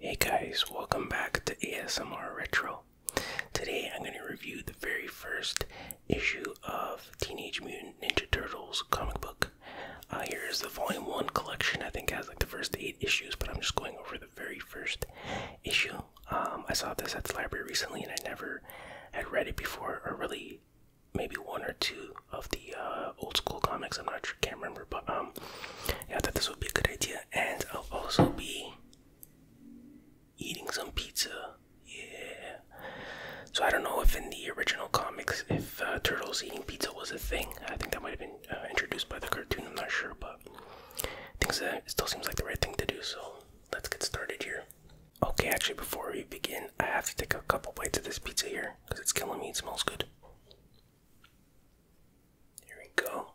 Hey guys, welcome back to ASMR Retro. Today I'm going to review the very first issue of Teenage Mutant Ninja Turtles comic book. Here's the volume 1 collection. I think it has like the first 8 issues, but I'm just going over the very first issue. I saw this at the library recently and I never had read it before, or really maybe one or two of the old school comics. I'm not sure, can't remember, but yeah, I thought this would be a good idea. And I'll also be eating some pizza. Yeah. So I don't know if in the original comics, if turtles eating pizza was a thing. I think that might have been introduced by the cartoon. I'm not sure, but I think that it still seems like the right thing to do. So let's get started here. Okay, actually, before we begin, I have to take a couple bites of this pizza here because it's killing me. It smells good. Here we go.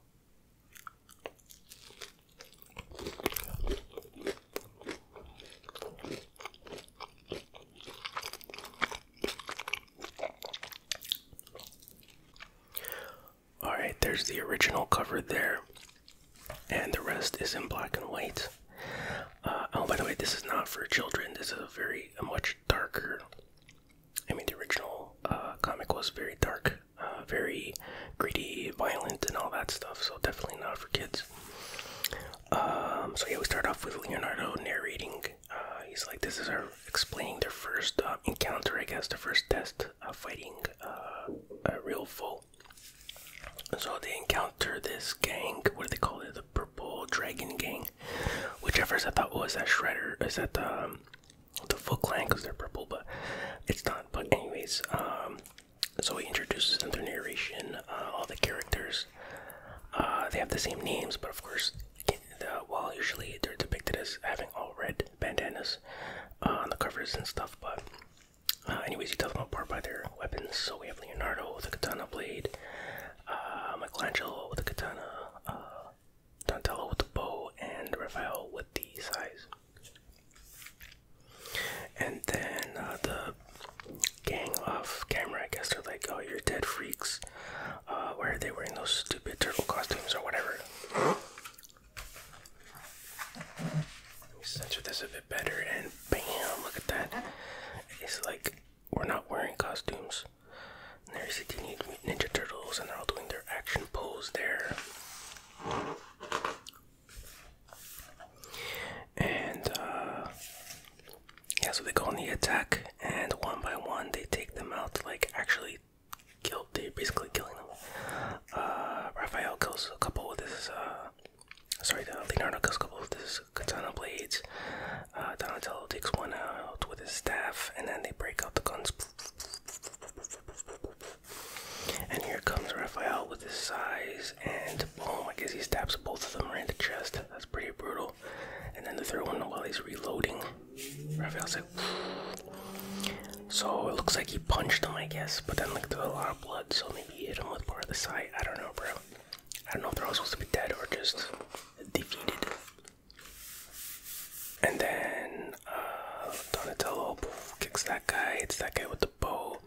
Alright, there's the original cover there, and the rest is in black and white. Oh, by the way, this is not for children. This is a much darker. I mean, the original comic was very dark, very gritty, violent, and all that stuff, so definitely not for kids. So yeah, we start off with Leonardo narrating. He's like, this is explaining their first encounter, I guess, their first test of fighting a real foe. So they encounter this gang. What do they call it? The Purple Dragon Gang. Which at first I thought, was that Shredder? Is that the Foot Clan? Because they're purple, but it's not. But anyways, so he introduces them through narration. All the characters. They have the same names, but of course, while usually they're depicted as having all red bandanas on the covers and stuff. But anyways, he tells them apart by their weapons. So we have Leonardo with a katana blade. Michelangelo with the katana, Donatello with the bow, and Raphael with the size. And then the gang off camera, I guess, they're like, oh, you're dead freaks. Why are they wearing those stupid turtle costumes or whatever? Let me censor this a bit better, and bam, look at that. It's like, we're not wearing costumes. And there's the Teenage Mutant Ninja Turtles, and they're all doing their action pose there. And yeah, so they go on the attack, and one by one they take them out. Like, actually they're basically killing them. Raphael kills a couple with his Leonardo kills a couple with his katana blades. Donatello takes one out with his staff, and then they break out the guns. And here comes Raphael with his size, and boom, I guess he stabs both of them right in the chest. That's pretty brutal. And then the third one, while he's reloading, Raphael's like, so it looks like he punched him, I guess, but then like there's a lot of blood, so maybe he hit him with part of the side. I don't know, bro. I don't know if they're all supposed to be dead or just defeated. And then Donatello kicks that guy, hits that guy with the bow.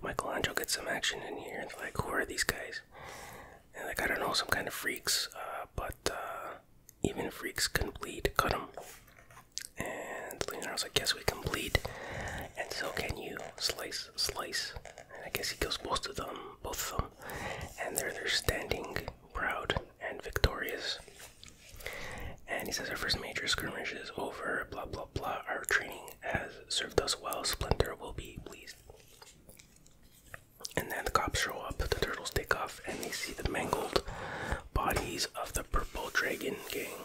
Michelangelo gets some action in here, and they're like, who are these guys? And like, I don't know, some kind of freaks, but even freaks can bleed. Cut them. And Leonardo's like, yes, we can bleed, and so can you. Slice. And I guess he kills both of them, and they're standing proud and victorious. And he says, our first major skirmish is over, blah blah blah. Our training has served us well. Splinter will be pleased. And then the cops show up, the turtles take off, and they see the mangled bodies of the Purple Dragon Gang.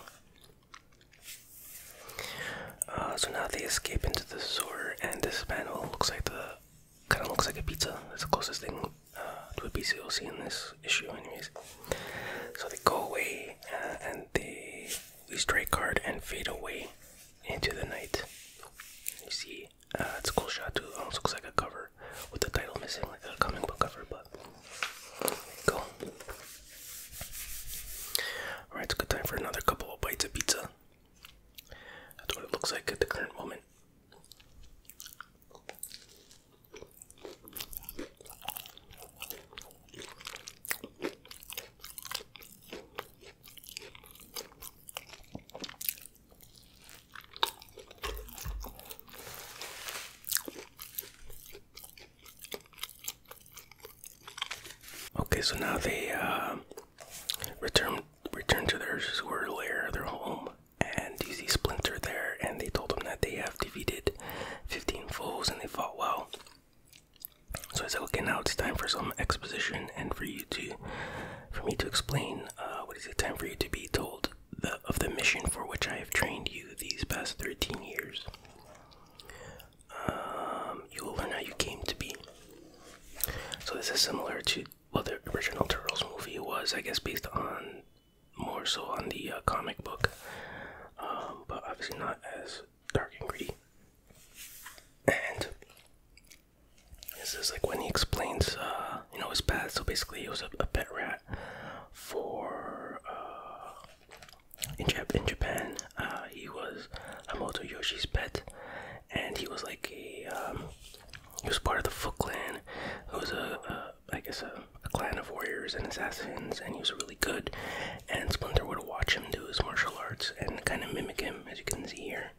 So now they escape into the sewer, and this panel kind of looks like a pizza. That's the closest thing to a pizza you'll see in this issue, anyways. So they go away, and they strike hard and fade away into the night. You see, it's a cool shot too. Almost looks like a cover with the title missing, like a comic book cover, but go. Alright, it's a good time for another couple of bites of pizza. That's what it looks like at the current moment. Okay, so now they return to their sewer lair, their home, and you see Splinter there, and they told him that they have defeated 15 foes and they fought well. So I said, okay, now it's time for some exposition and for me to explain. What is it? Time for you to be told of the mission for which I have trained you these past 13 years. You will learn how you came to be. So this is similar to, well, the original Turtles movie was, I guess, based on more so on the comic book, but obviously not as dark and gritty. And this is like when he explains, his past. So basically, he was a pet rat for in Japan. He was Hamoto Yoshi's pet, and he was like he was part of the Foot Clan. It was I guess a clan of warriors and assassins, and he was really good. And Splinter would watch him do his martial arts and kind of mimic him, as you can see here.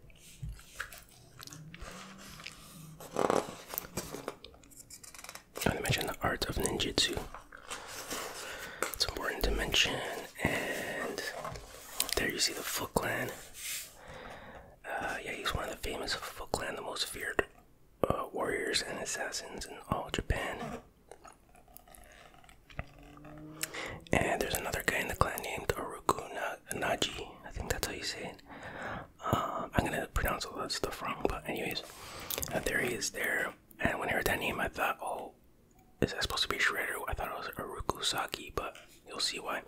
I mentioned the art of ninjutsu. It's important to mention. And there you see the Foot Clan. Yeah, he's one of the famous Foot Clan, the most feared warriors and assassins in all Japan. And there's another guy in the clan named Oroku Naji. I think that's how you say it. I'm gonna pronounce all that stuff wrong, but anyways, there he is there. And when I heard that name, I thought, oh, is that supposed to be Shredder? I thought it was Oroku Saki, but you'll see why.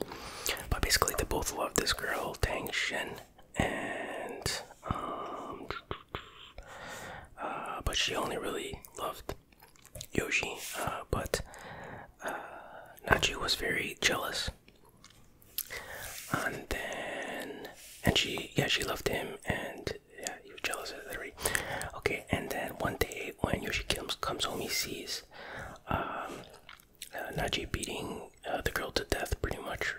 But basically, they both love this girl, Tang Shen, and but she only really loved Yoshi. But Naji was very jealous, and she loved him, and yeah, he was jealous of that, right? Okay, and then one day when Yoshi comes home, he sees Naji beating the girl to death, pretty much.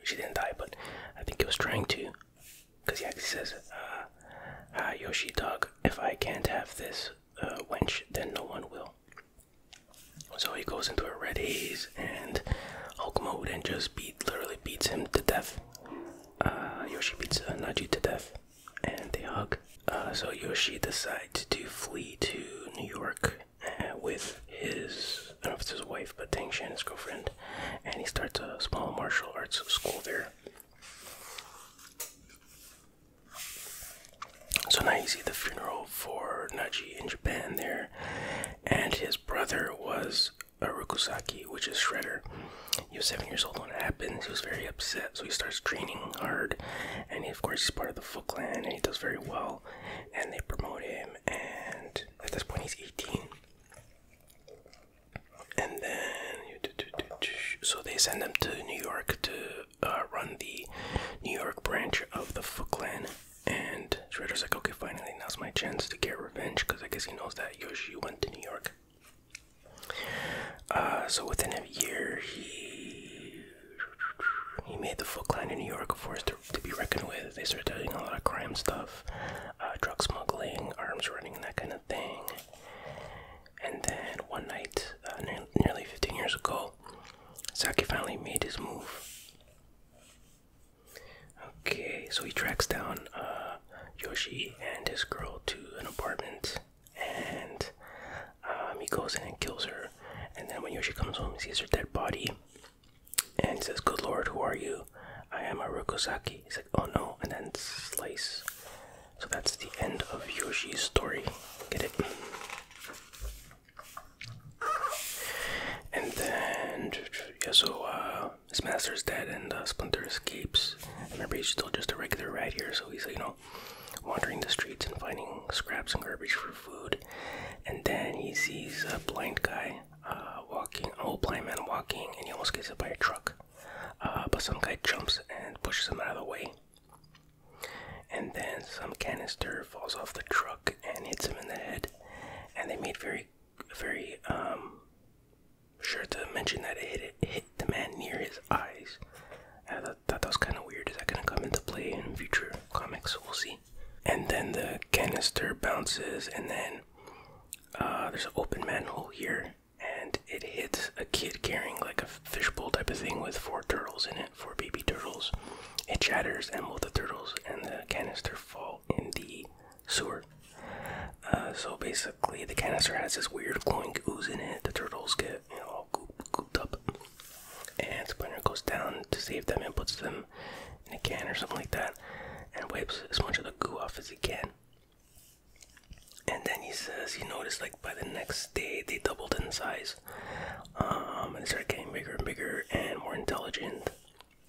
She didn't die, but I think he was trying to, because he actually says, Yoshi dog, if I can't have this wench, then no one will. So he goes into a red haze and Hulk mode and just literally beats him to death. Yoshi beats Naji to death, and they hug. So Yoshi decides to flee to New York with his, I don't know if it's his wife, but Tang Shen, his girlfriend, and he starts a small martial arts school there. So now you see the funeral for Naji in Japan there, and his brother was Rokusaki, which is Shredder. He was 7 years old when it happened. He was very upset, so he starts training hard, and of course he's part of the Foot Clan, and he does very well, and they promote him, and at this point he's 18. And then, so they send him to New York to run the New York branch of the Foot Clan. And Shredder's like, okay, finally, now's my chance to get revenge, because I guess he knows that Yoshi went to New York. So within a year, he made the Foot Clan in New York a force to be reckoned with. They started doing a lot of crime stuff, drug smuggling, arms running, that kind of thing. And then one night, nearly 15 years ago, Saki finally made his move. Okay, so he tracks down Yoshi and his girl to an apartment, and he goes in and kills her. And then when Yoshi comes home, he sees her dead body, and he says, "Good Lord, who are you?" "I am a Rokusaki." He's like, "Oh no," and then slice. So that's the end of Yoshi's story. Get it? And then, yeah, so his master's dead, and Splinter escapes. Remember, he's still just a regular rat here, so he's, wandering the streets and finding scraps and garbage for food. And then he sees a blind guy walking, an old blind man walking, and he almost gets hit by a truck. But some guy jumps and pushes him out of the way. And then some canister falls off the truck and hits him in the head. And they made very sure to mention that it hit the man near his eyes. I thought that was kind of weird. Is that going to come into play in future comics? We'll see. And then the canister bounces, and then there's an open manhole here, and and it hits a kid carrying like a fishbowl type of thing with 4 turtles in it, 4 baby turtles. It shatters, and both the turtles and the canister fall in the sewer. So basically, the canister has this weird glowing ooze in it. The turtles get, all gooped up, and Splinter goes down to save them and puts them in a can or something like that, and wipes as much of the goo off as he can. And then he says he noticed like by the next day they doubled in size, and they started getting bigger and bigger and more intelligent.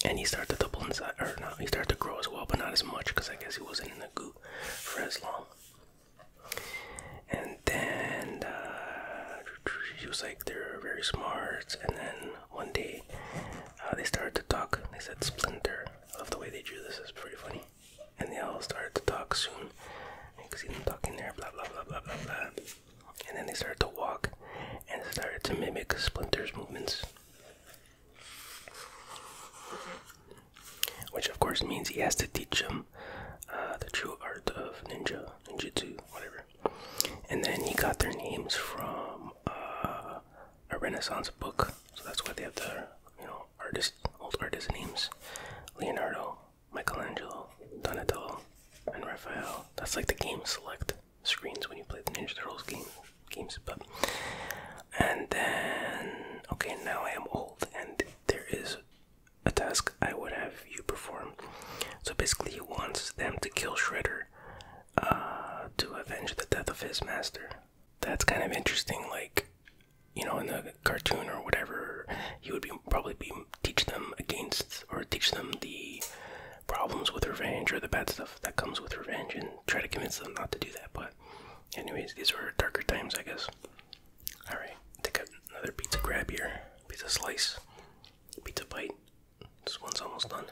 And he started to double in size, or no, he started to grow as well, but not as much because I guess he wasn't in the goo for as long. And then he was like, they're very smart. And then one day they started to talk. They said Splinter. I love the way they drew this. It's pretty funny. And they all started to talk soon. You can see them talking there, blah blah blah blah blah blah. And then they started to walk and started to mimic Splinter's movements, which of course means he has to teach them the true art of ninjutsu, whatever. And then he got their names from a Renaissance book, so that's why they have the old artist names: Leonardo, Michelangelo, Donatello, and Raphael. That's like the game select screens when you play the Ninja Turtles games. But and then okay, now I am old, and there is a task I would have you perform. So basically, he wants them to kill Shredder to avenge the death of his master. That's kind of interesting. Like, in the cartoon or whatever, he would probably teach them the problems with revenge or the bad stuff that comes with revenge, and try to convince them not to do that. But anyways, these were darker times, I guess. All right, take another pizza grab here, pizza slice, pizza bite. This one's almost done.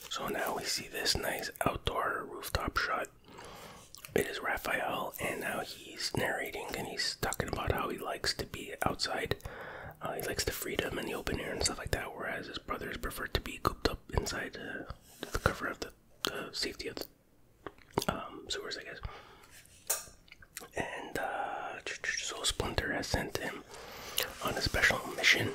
So now we see this nice outdoor rooftop shot. It is Raphael, and now he's narrating, and he's talking about how he likes to be outside. He likes the freedom and the open air and stuff like that, whereas his brothers prefer to be cooped up inside the cover of the safety of the sewers, I guess. And so Splinter has sent him on a special mission.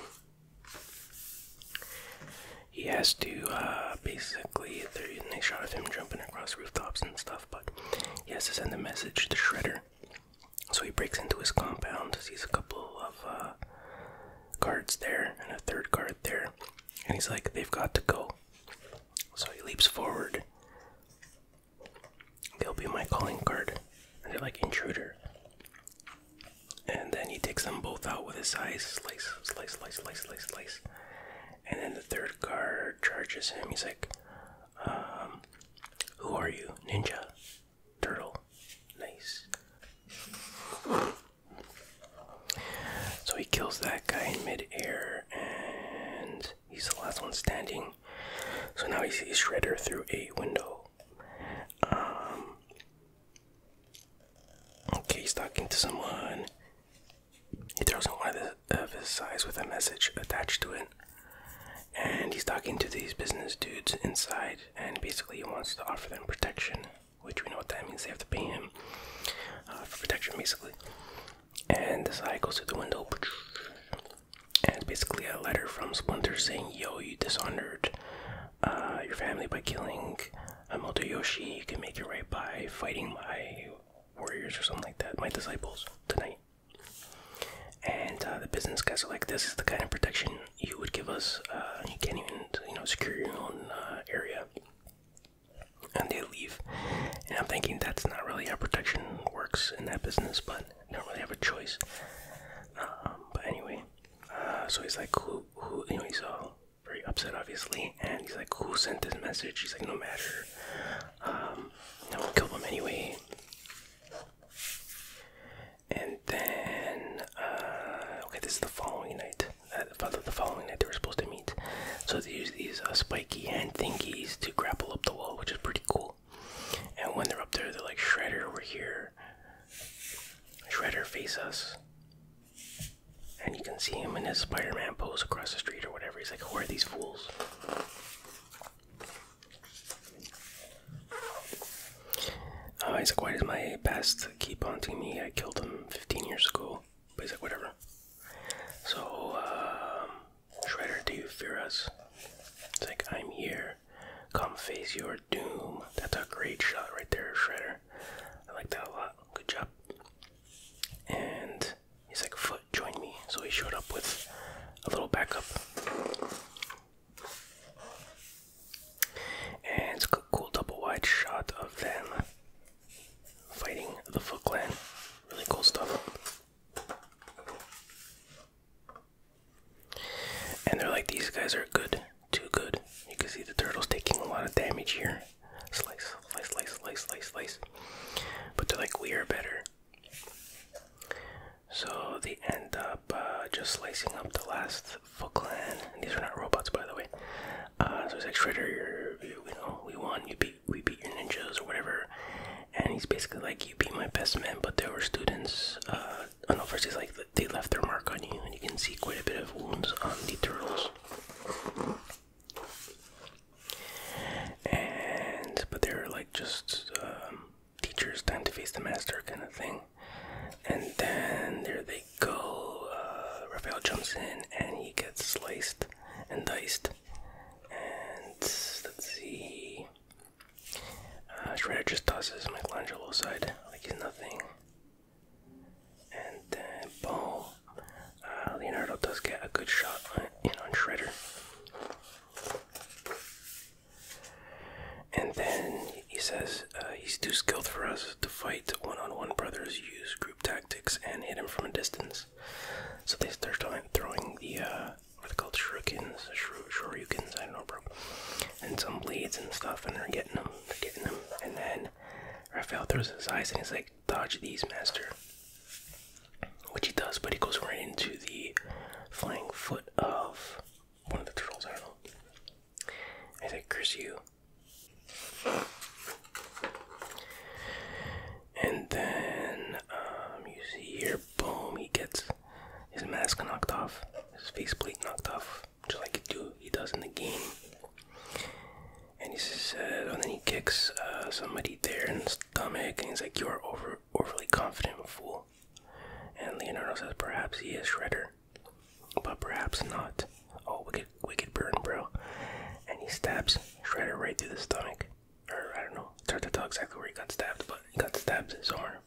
He has to, basically, there's a nice shot of him jumping across rooftops and stuff, but he has to send a message to Shredder. So he breaks into his compound, sees a couple of guards there, and a third guard there, and he's like, they've got to go. So he leaps forward. They'll be my calling card. And they're like, intruder. And then he takes them both out with his eyes, slice, slice, slice, slice, slice, slice. And then the third guard charges him. He's like, who are you? Ninja Turtle. Nice. So he kills that guy in midair, and he's the last one standing. So now he sees Shredder through a window. Okay, he's talking to someone. He throws in one of his eyes with a message attached to it. And he's talking to these business dudes inside, and basically he wants to offer them protection, which we know what that means. They have to pay him for protection, basically. And this eye goes through the window, and it's basically a letter from Splinter saying, yo, you dishonored your family by killing Moto Yoshi, you can make it right by fighting my warriors or something like that, my disciples tonight. And the business guys are like, this is the kind of protection you would give us. You can't even, secure your own area. And they leave. And I'm thinking that's not really how protection works in that business, but you don't really have a choice. But anyway, so he's like, who, he's all very upset, obviously. And he's like, who sent this message? He's like, no matter. We'll kill them anyway. And then, okay, this is the following night. The following night they were supposed to meet. So they use these spiky hand thingies to grapple up the wall, which is pretty cool. And when they're up there, they're like, Shredder, we're here. Shredder, face us. And you can see him in his Spider-Man pose across the street or whatever. He's like, who are these fools? He's like, why does my past keep haunting me? I killed him 15 years ago. But he's like, whatever. So, Shredder, do you fear us? It's like, I'm here. Come face your doom. That's a great shot right there, Shredder. I like that a lot. Good job. And he's like, Foot, join me. So he showed up with a little backup. And it's a cool double wide shot of them fighting the Foot Clan. Really cool stuff. And they're like, these guys are good. Too good. You can see the turtles taking a lot of damage here. Slice, slice, slice, slice, slice, slice. But they're like, we are better. So they end up just slicing up the last Foot Clan. And these are not robots, by the way. So it's like, Shredder, we won. We beat your ninjas or whatever. And he's basically like, you beat my best men, but they were students. Oh no, first he's like, they left their mark on you. And you can see quite a bit of wounds on the turtles. But they're like just teachers, time to face the master kind of thing. And then there they go. Raphael jumps in and he gets sliced and diced. And let's see. Shredder just tosses Michelangelo aside like he's nothing. And then boom. Leonardo does get a good shot on Shredder. And then he says he's too skilled for us to fight. One-on-one brothers use group tactics and hit him from a distance. So they start throwing the, what are they called, shurikens, I don't know, bro. And some blades and stuff, and they're getting them. And then Raphael throws his eyes and he's like, dodge these, master. Which he does, but he goes right into the flying foot of one of the turtles, I don't know. And he's like, curse you. And then you see here, boom, he gets his mask knocked off, his faceplate knocked off, just like he does in the game. And he says, and then he kicks somebody there in the stomach, and he's like, you are overly confident, fool. And Leonardo says, perhaps he is Shredder, but perhaps not. Oh, wicked burn, bro. And he stabs Shredder right through the stomach. Or, I don't know, it's hard to tell exactly where he got stabbed, but he got stabbed somewhere.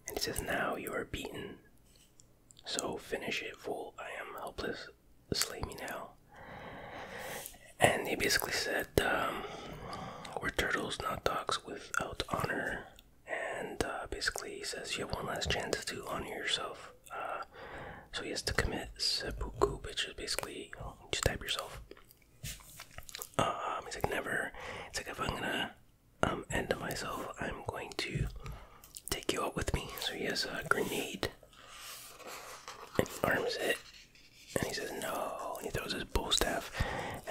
And he says, now you are beaten. So finish it, fool. I am helpless. Slay me now. And they basically said, we're turtles, not dogs without honor. And basically he says, you have one last chance to honor yourself. So he has to commit seppuku, which is basically, you stab yourself. He's like, never. It's like, if I'm gonna end myself, I'm going to take you out with me. So he has a grenade, and he arms it, and he says no, and he throws his bow staff,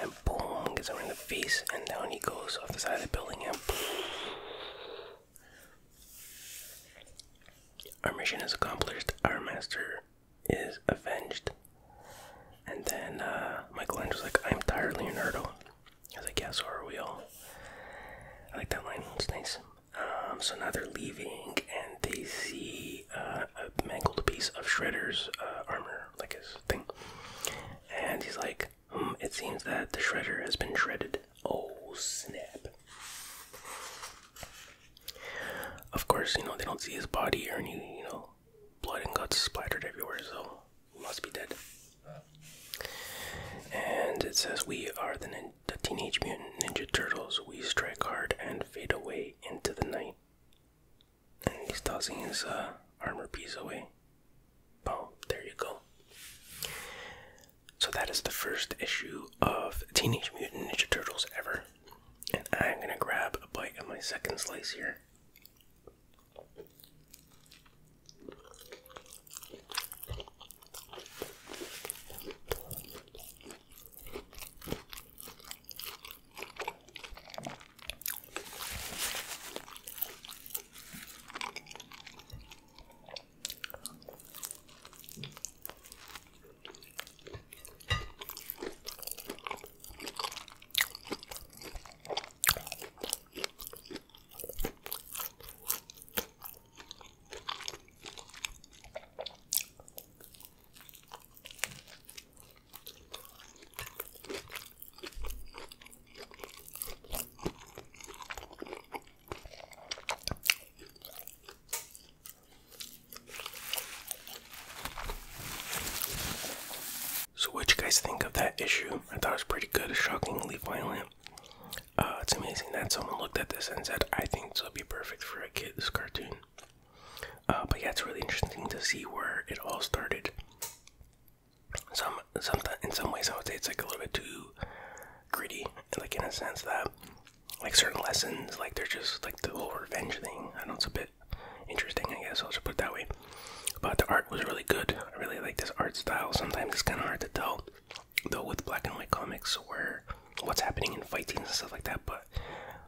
and boom, gets him in the face, and down he goes off the side of the building, and boom. Our mission is accomplished. Our master is avenged. And then Michelangelo's like, I'm tired, Leonardo. I was like, yeah, so are we all. I like that line, it's nice. So now they're leaving, and they see a mangled piece of Shredder's armor, like his thing. And he's like, it seems that the Shredder has been shredded. Oh, snap. you don't see his body or any, blood and guts splattered everywhere, so he must be dead. And it says, we are the Teenage Mutant Ninja Turtles. We strike hard and fade away into the night. And he's tossing his armor piece away. Boom, there you go. So that is the first issue of Teenage Mutant Ninja Turtles ever. And I'm gonna grab a bite of my second slice here. So what you guys think of that issue? I thought it was pretty good, shockingly violent. It's amazing that someone looked at this and said, I think this would be perfect for a kid's cartoon. But yeah, it's really interesting to see where it all started. In some ways I would say it's like a little bit too gritty, like in a sense that like certain lessons, like they're just like the whole revenge thing. I know it's a bit interesting, I guess, I'll just put it that way. But the art was really good. I really like this art style. Sometimes it's kind of hard to tell, though, with black and white comics, where what's happening in fight scenes and stuff like that. But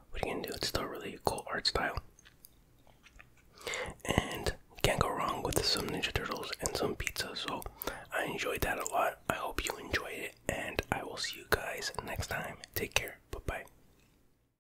what are you gonna do? It's still a really cool art style, and you can't go wrong with some Ninja Turtles and some pizza. So I enjoyed that a lot. I hope you enjoyed it.